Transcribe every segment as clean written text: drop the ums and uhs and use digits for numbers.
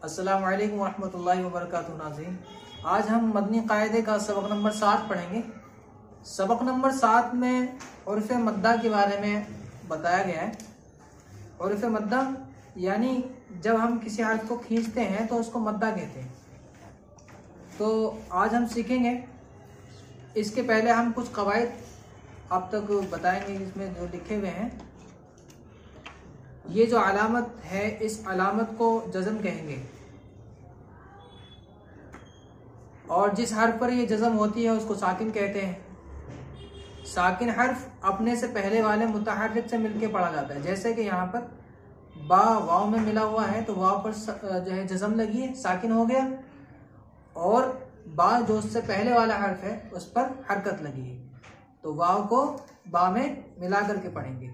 अस्सलामु अलैकुम वरहमतुल्लाहि वबरकातुहू। नाज़रीन, आज हम मदनी कायदे का सबक नंबर 7 पढ़ेंगे। सबक नंबर 7 में उर्फ़ मद्दा के बारे में बताया गया है। उर्फ़ मद्दा यानी जब हम किसी हर्फ को खींचते हैं तो उसको मद्दा कहते हैं। तो आज हम सीखेंगे। इसके पहले हम कुछ कवायद आप तक बताएंगे, इसमें जो लिखे हुए हैं। ये जो अलामत है, इस अलामत को जज़म कहेंगे, और जिस हर्फ पर ये जज़म होती है उसको साकिन कहते हैं। साकिन हर्फ अपने से पहले वाले मुतहर्रिक से मिलके पढ़ा जाता है। जैसे कि यहाँ पर बा वाव में मिला हुआ है, तो वाव पर जो है जज़म लगी है, साकिन हो गया, और बा जो उससे पहले वाला हर्फ है उस पर हरकत लगी है, तो वाव को बा में मिला करके पढ़ेंगे।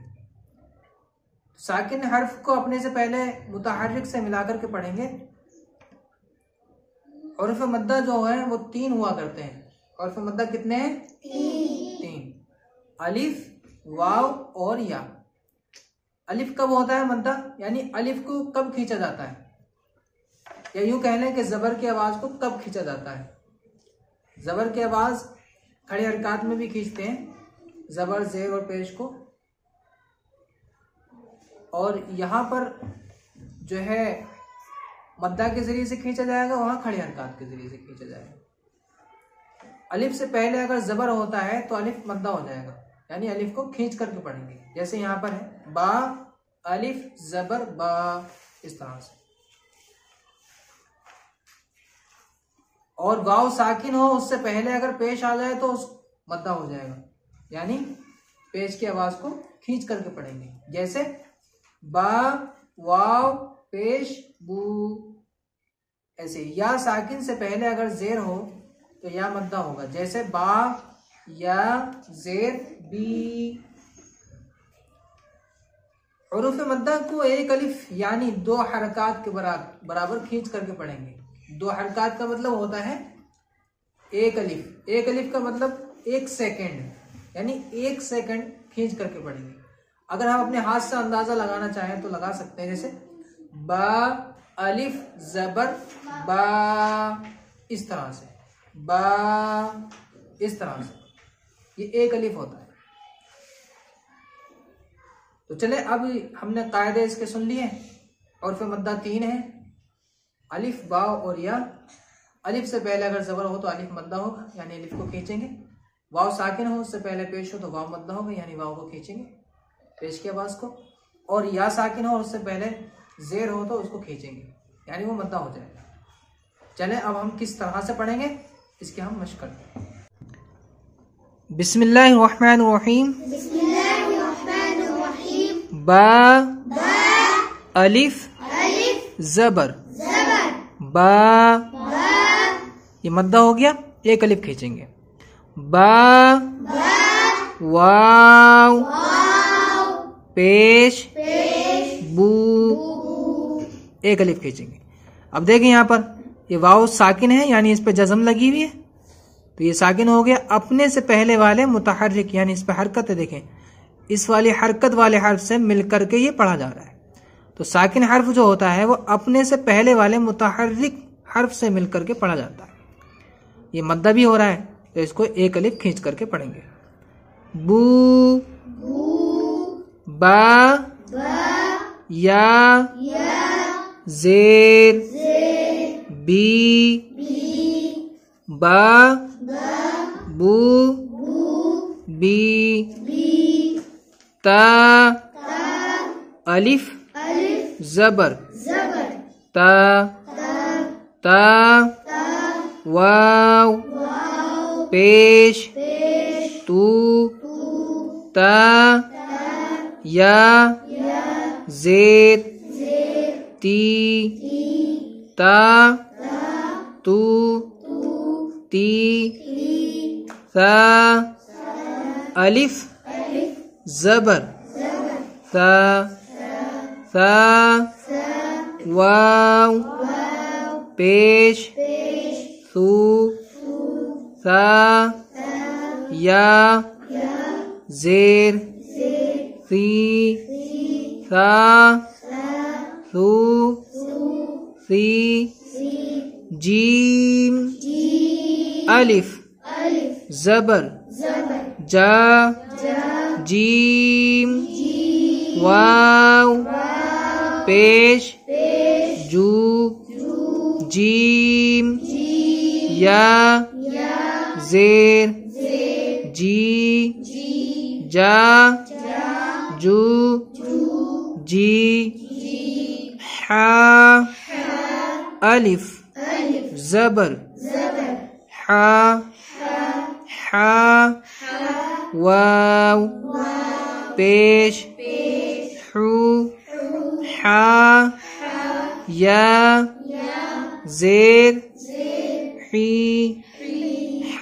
साकिन हर्फ को अपने से पहले मुतहर्रिक से मिलाकर के पढ़ेंगे। उर्फ़ मद्दा जो है वो 3 हुआ करते हैं। उर्फ़ मद्दा कितने हैं? 3। अलिफ, वाव और या। अलिफ कब होता है मद्दा, यानी अलिफ को कब खींचा जाता है, या यूं कह लें कि जबर की आवाज को कब खींचा जाता है। जबर की आवाज खड़े हरकत में भी खींचते हैं, जबर, जेर और पेश को, और यहाँ पर जो है मद्दा के जरिए से खींचा जाएगा, वहाँ खड़े हरकत के जरिए से खींचा जाएगा। अलिफ से पहले अगर जबर होता है तो अलिफ मद्दा हो जाएगा, यानी अलिफ को खींच करके पढ़ेंगे। जैसे यहाँ पर है बा अलिफ जबर बा, इस तरह से। और वाव साकिन हो, उससे पहले अगर पेश आ जाए तो मद्दा हो जाएगा, यानी पेश की आवाज को खींच करके पढ़ेंगे। जैसे बा वाव पेश बू, ऐसे। या साकिन से पहले अगर जेर हो तो या मद्दा होगा। जैसे बा या जेर बी। हुरूफ मद्दा को एक अलिफ यानी 2 हरकत के बराबर खींच करके पढ़ेंगे। 2 हरकत का मतलब होता है एक अलिफ। एक अलिफ का मतलब 1 सेकेंड, यानी 1 सेकेंड खींच करके पढ़ेंगे। अगर हम अपने हाथ से अंदाजा लगाना चाहें तो लगा सकते हैं। जैसे बा अलिफ जबर बा, इस तरह से। बा, इस तरह से, ये एक अलिफ होता है। तो चले, अब हमने कायदे इसके सुन लिए। और फिर मद्दा 3 है, अलिफ बा और या। अलिफ से पहले अगर जबर हो तो अलिफ मद्दा होगा, यानी अलिफ को खींचेंगे। वाव साकिन हो, उससे पहले पेश हो तो वाव मद्दा होगा, यानी वाव को खींचेंगे, पेश की आवाज को। और या साकिन हो, उससे पहले जेर हो तो उसको खींचेंगे, यानी वो मद्दा हो जाएगा। चले, अब हम किस तरह से पढ़ेंगे इसके हम मश्क करते हैं। बिस्मिल्लाहिर्रहमानिर्रहीम। बा अलिफ जबर बा, ये मद्दा हो गया, एक अलिफ खींचेंगे। बा वाव पेश बू, एक अलिफ खींचेंगे। अब देखें यहाँ पर ये वाव साकिन है, यानी इस पे जज़म लगी हुई है, तो ये साकिन हो गया। अपने से पहले वाले मुतहर्रिक, यानी इस पे हरकत है, देखें इस वाली हरकत वाले हर्फ से मिलकर के ये पढ़ा जा रहा है। तो साकिन हर्फ जो होता है वो अपने से पहले वाले मुतहर्रिक हर्फ से मिलकर के पढ़ा जाता है। ये मद्दा भी हो रहा है, तो इसको एक अलिफ खींच करके पढ़ेंगे। बू बा या जेर बी, बा बू बी, ता अलिफ जबर ता वाव पेश तू ता या जेर ती ता तू ती सा अलिफ जबर सा वाव पेश सू सा या जेर सी सा सू ثی جیم الف زبر جا جیم واو پیش جو جیم یا زیر جی جا جو جی حا الف زبر حا حا واو پیش حو حا یا زیر حی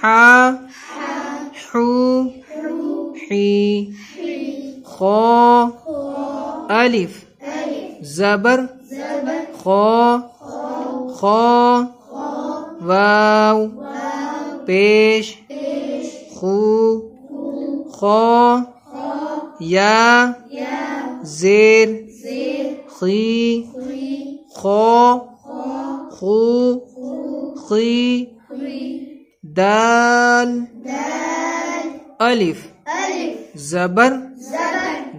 حا حو حی خا الف زبر خا خا واو پیش خو خا یا زیر خی خا خو خی دال الف زبر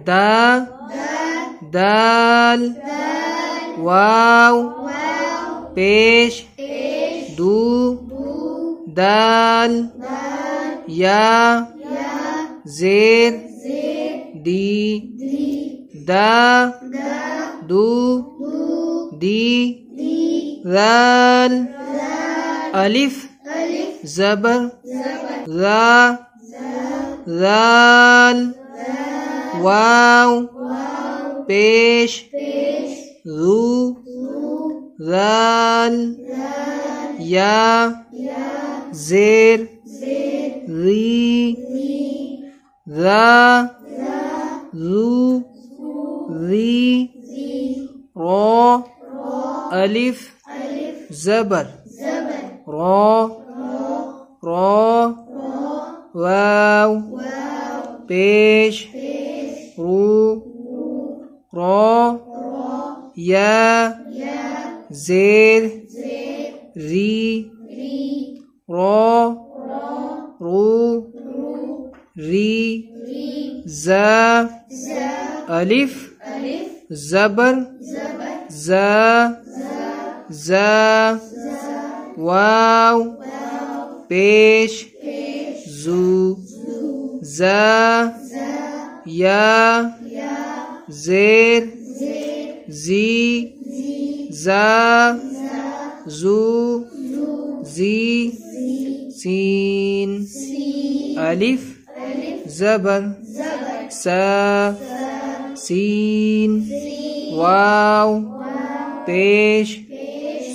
دا دال واو پیش دو دال یا زیر دی دا دو دی ذال الف زبر ذا ذال واو پیش ذو ذال یا زیر ذی ذا ذو ذی را الف زبر را را واو پیش رو را یا زیر ری را رو ری زا الف زبر زا زا واو پیش زو زا یا زیر زی زا زو زی سین الف زبر سا سین واو پیش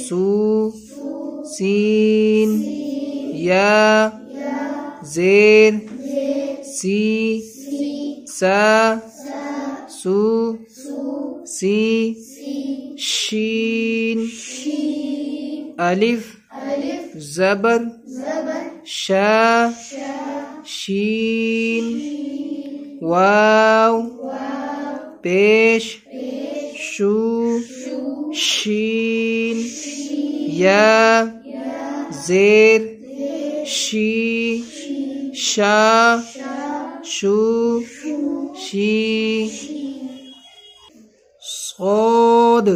سو سین یا زیر سی سا سو سی شین الف زبر شا شین واو پیش شو شین یا زیر شی شا شو شی صاد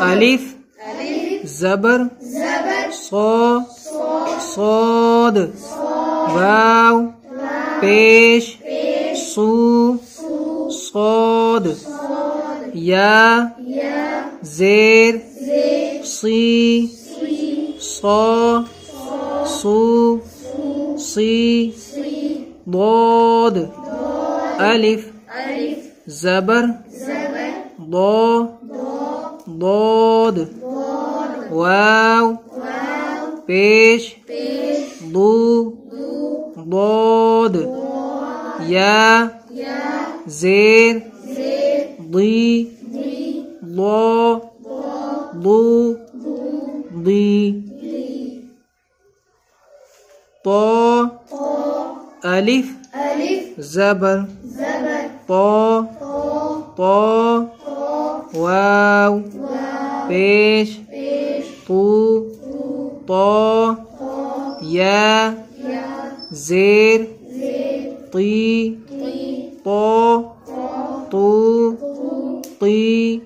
الف زبر صا صاد واو پیش صو صاد یا زیر صی صا صو صی ضاد الف زبر ضا ضاد واو پیش ضو ضاد یا زیر ضی ضا ضو ضی طا الف زبر طا طا واو پیش تو طا یا زیر طی طا تو طی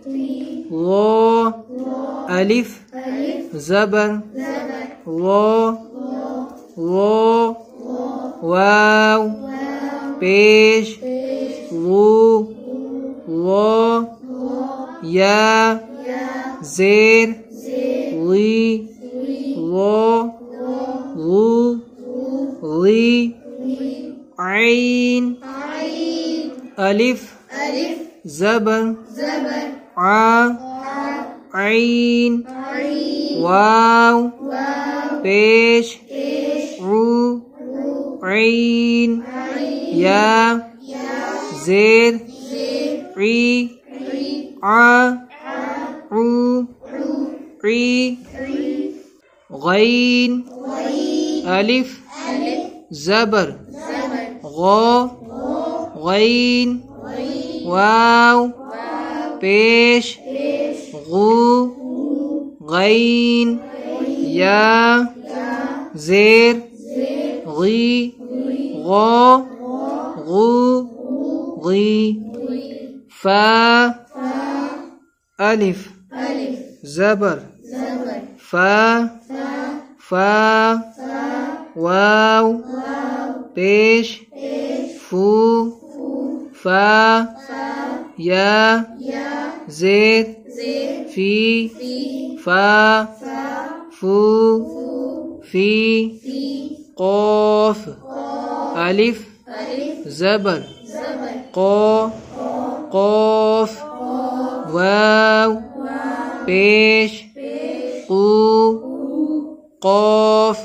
غا الف زبر غا غا واو پیش غو غا یا زیر غی غا غو غی عین الف زبر ع عین واو پیش عو عین یا زیر عی ع عو عی غین الف زبر غا غین واو پیش غو غین یا زیر غی غا غو غی فا الف زبر فا فا واو پیش فو فا یا زیر فی فا فو فی قاف الف زبر قا قاف واو پیش قو قاف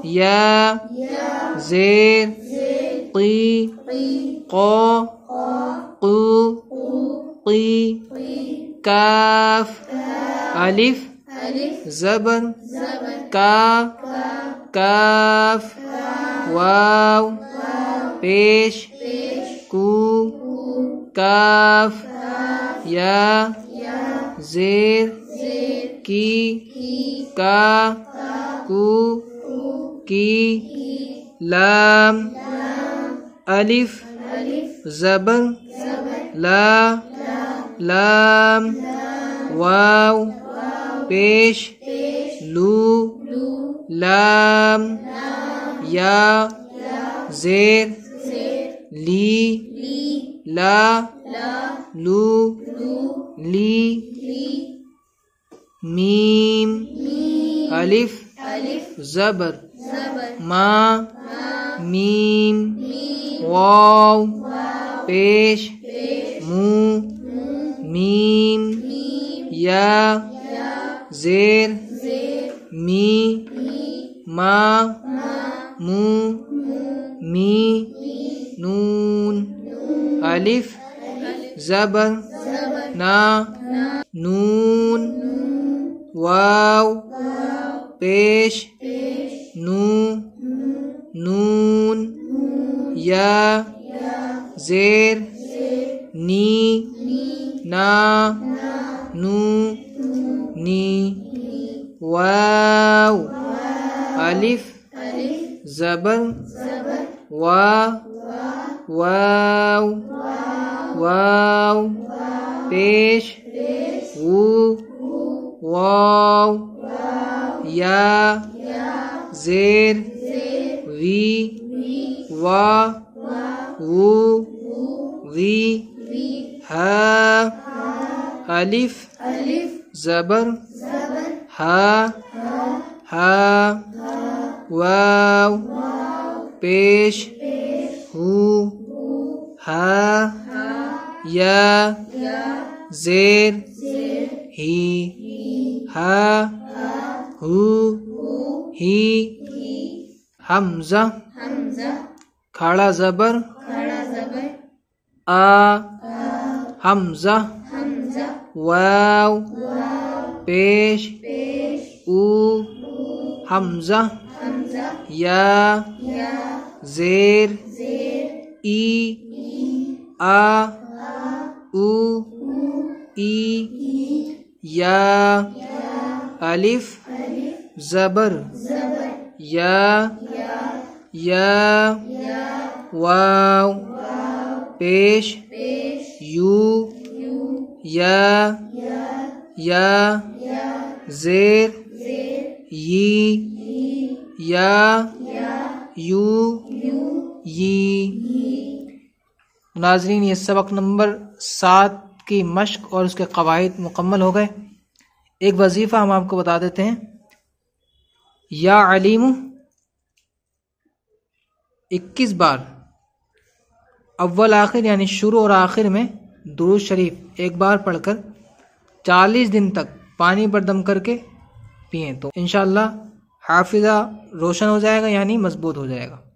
یا زیر قی قا قو قی کاف الف زبر کا کاف واو پیش کو کاف یا زیر کی کا کو کی لام الف زبر لا لام واو پیش لو لام یا زیر لی لا لو لی میم الف زبر ما میم واو پیش مو میم یا زیر می ما مو می نون الف زبر نا نون واو پیش نو نون یا زیر نی نا نو نی واو الف زبر وا واو واو پیش وو واو یا زیر وی وا وو وی ہا الف زبر ہا ہا واو پیش ہو ہا یا زیر ہی ہا ہو ہی حمزہ کھڑا زبر آ حمزہ واو پیش او حمزہ یا زیر ای آ او ای یا الف زبر یا واو پیش یو یا زیر یا یو ی۔ ناظرین، یہ سبق نمبر 7 کی مشق اور اس کے قواعد مکمل ہو گئے۔ ایک وظیفہ ہم آپ کو بتا دیتے ہیں۔ یا علیم 21 بار اول آخر یعنی شروع اور آخر میں درود شریف ایک بار پڑھ کر 40 دن تک پانی پر دم کر کے پئیں تو انشاءاللہ حافظہ روشن ہو جائے گا، یعنی مضبوط ہو جائے گا۔